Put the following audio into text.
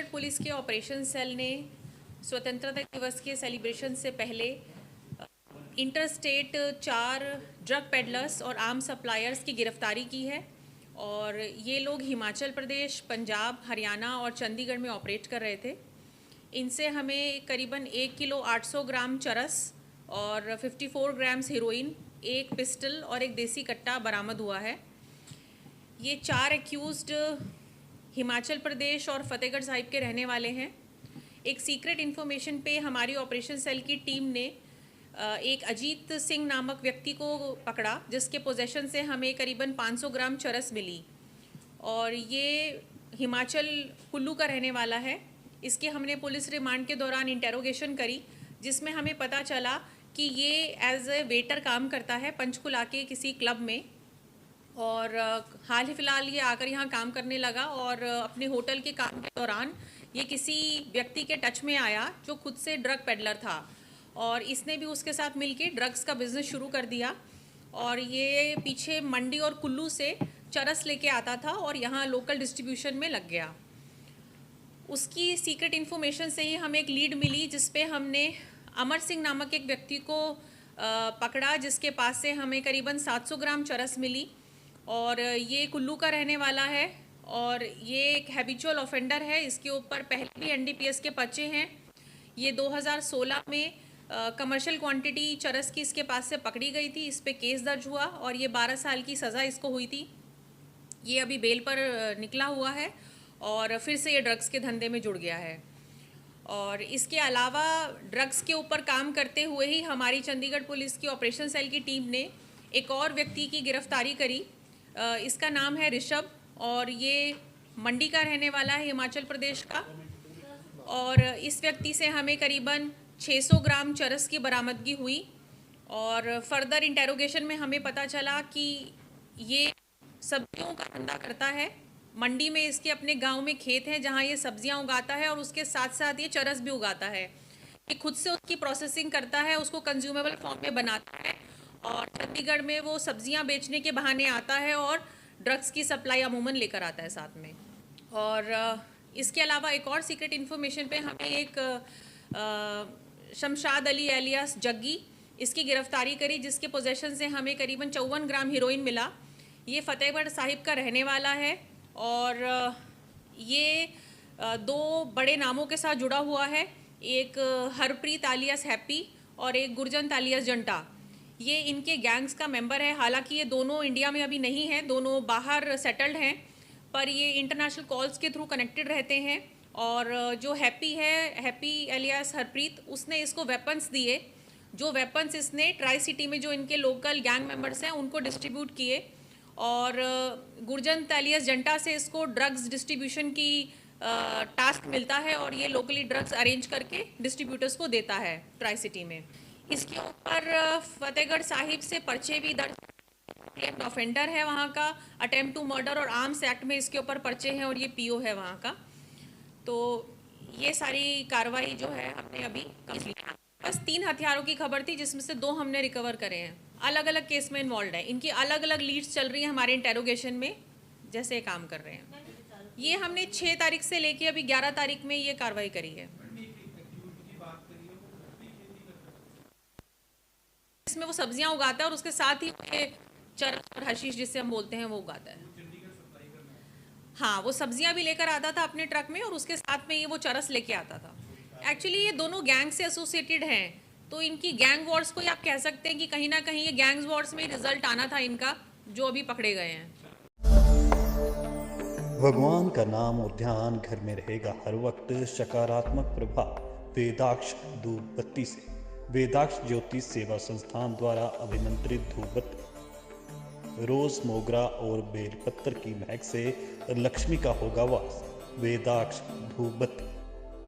Chandigarh police के operation cell ने स्वतंत्रता दिवस के सेलिब्रेशन से पहले इंटर स्टेट 4 ड्रग पेडलर्स और आर्म सप्लायर्स की गिरफ्तारी की है और ये लोग हिमाचल प्रदेश, पंजाब, हरियाणा और चंडीगढ़ में ऑपरेट कर रहे थे। इनसे हमें करीबन 1 किलो 800 ग्राम चरस और 54 ग्राम्स हीरोइन, एक पिस्टल और एक देसी कट्टा बरामद हुआ है। ये 4 एक्यूज्ड हिमाचल प्रदेश और फतेहगढ़ साहिब के रहने वाले हैं। एक सीक्रेट इन्फॉर्मेशन पे हमारी ऑपरेशन सेल की टीम ने एक अजीत सिंह नामक व्यक्ति को पकड़ा, जिसके पोजेशन से हमें करीबन 500 ग्राम चरस मिली और ये हिमाचल कुल्लू का रहने वाला है। इसके हमने पुलिस रिमांड के दौरान इंटेरोगेशन करी, जिसमें हमें पता चला कि ये एज ए वेटर काम करता है पंचकुला के किसी क्लब में और हाल ही फ़िलहाल ये आकर यहाँ काम करने लगा और अपने होटल के काम के दौरान ये किसी व्यक्ति के टच में आया जो खुद से ड्रग पेडलर था और इसने भी उसके साथ मिलके ड्रग्स का बिज़नेस शुरू कर दिया और ये पीछे मंडी और कुल्लू से चरस लेके आता था और यहाँ लोकल डिस्ट्रीब्यूशन में लग गया। उसकी सीक्रेट इन्फॉर्मेशन से ही हमें एक लीड मिली, जिसपे हमने अमर सिंह नामक एक व्यक्ति को पकड़ा, जिसके पास से हमें करीबन 700 ग्राम चरस मिली और ये कुल्लू का रहने वाला है और ये एक हैबिचुअल ऑफेंडर है। इसके ऊपर पहले भी एनडीपीएस के पर्चे हैं। ये 2016 में कमर्शियल क्वांटिटी चरस की इसके पास से पकड़ी गई थी, इस पे केस दर्ज हुआ और ये 12 साल की सज़ा इसको हुई थी। ये अभी बेल पर निकला हुआ है और फिर से ये ड्रग्स के धंधे में जुड़ गया है। और इसके अलावा ड्रग्स के ऊपर काम करते हुए ही हमारी चंडीगढ़ पुलिस की ऑपरेशन सेल की टीम ने एक और व्यक्ति की गिरफ्तारी करी। इसका नाम है ऋषभ और ये मंडी का रहने वाला है, हिमाचल प्रदेश का। और इस व्यक्ति से हमें करीबन 600 ग्राम चरस की बरामदगी हुई और फर्दर इंटेरोगेशन में हमें पता चला कि ये सब्जियों का धंधा करता है। मंडी में इसके अपने गांव में खेत हैं जहां ये सब्जियां उगाता है और उसके साथ साथ ये चरस भी उगाता है। ये खुद से उसकी प्रोसेसिंग करता है, उसको कंज्यूमेबल फॉर्म में बनाता है और चंडीगढ़ में वो सब्जियां बेचने के बहाने आता है और ड्रग्स की सप्लाई अमूमन लेकर आता है साथ में। और इसके अलावा एक और सीक्रेट इन्फॉर्मेशन पे हमें एक शमशाद अली एलियास जग्गी, इसकी गिरफ्तारी करी, जिसके पोजेशन से हमें करीबन 54 ग्राम हीरोइन मिला। ये फतेहगढ़ साहिब का रहने वाला है और ये 2 बड़े नामों के साथ जुड़ा हुआ है, एक हरप्रीत आलियास हैप्पी और एक गुरजंत आलियास जंटा। ये इनके गैंग्स का मेंबर है। हालांकि ये दोनों इंडिया में अभी नहीं हैं, दोनों बाहर सेटल्ड हैं, पर ये इंटरनेशनल कॉल्स के थ्रू कनेक्टेड रहते हैं। और जो हैप्पी है, हैप्पी एलियास हरप्रीत, उसने इसको वेपन्स दिए। जो वेपन्स इसने ट्राई सिटी में जो इनके लोकल गैंग मेंबर्स हैं उनको डिस्ट्रीब्यूट किए और गुरजंत एलियास जंटा से इसको ड्रग्स डिस्ट्रीब्यूशन की टास्क मिलता है और ये लोकली ड्रग्स अरेंज करके डिस्ट्रीब्यूटर्स को देता है ट्राई सिटी में। इसके ऊपर फतेहगढ़ साहिब से पर्चे भी दर्ज, ऑफेंडर है वहाँ का, अटेम्प्ट टू मर्डर और आर्म्स एक्ट में इसके ऊपर पर्चे हैं और ये पीओ है वहाँ का। तो ये सारी कार्रवाई जो है हमने अभी लिया। बस 3 हथियारों की खबर थी, जिसमें से 2 हमने रिकवर करे हैं। अलग अलग केस में इन्वॉल्व है, इनकी अलग अलग लीड्स चल रही हैं हमारे इंटेरोगेशन में, जैसे काम कर रहे हैं। ये हमने 6 तारीख से लेके अभी 11 तारीख में ये कार्रवाई करी है। इसमें वो सब्जियां उगाता है और उसके साथ ही ये चरस और हशीश जिसे हम बोलते हैं वो उगाता है। हाँ, वो सब्जियां भी लेकर आता था अपने ट्रक में और उसके साथ में ये वो चरस लेके आता था। एक्चुअली ये दोनों गैंग से एसोसिएटेड हैं, तो इनकी गैंग वॉर्स को आप कह सकते हैं कि कहीं ना कहीं ये गैंग वॉर्स में रिजल्ट आना था इनका, जो अभी पकड़े गए हैं। भगवान का नाम और ध्यान घर में रहेगा हर वक्त। सकारात्मक प्रभाव वेदाक्ष धूप बत्ती से। वेदाक्ष ज्योति सेवा संस्थान द्वारा अभिमंत्रित धूप बत्ती रोज, मोगरा और बेलपत्र की महक से लक्ष्मी का होगा वास। वेदाक्ष धूप बत्ती।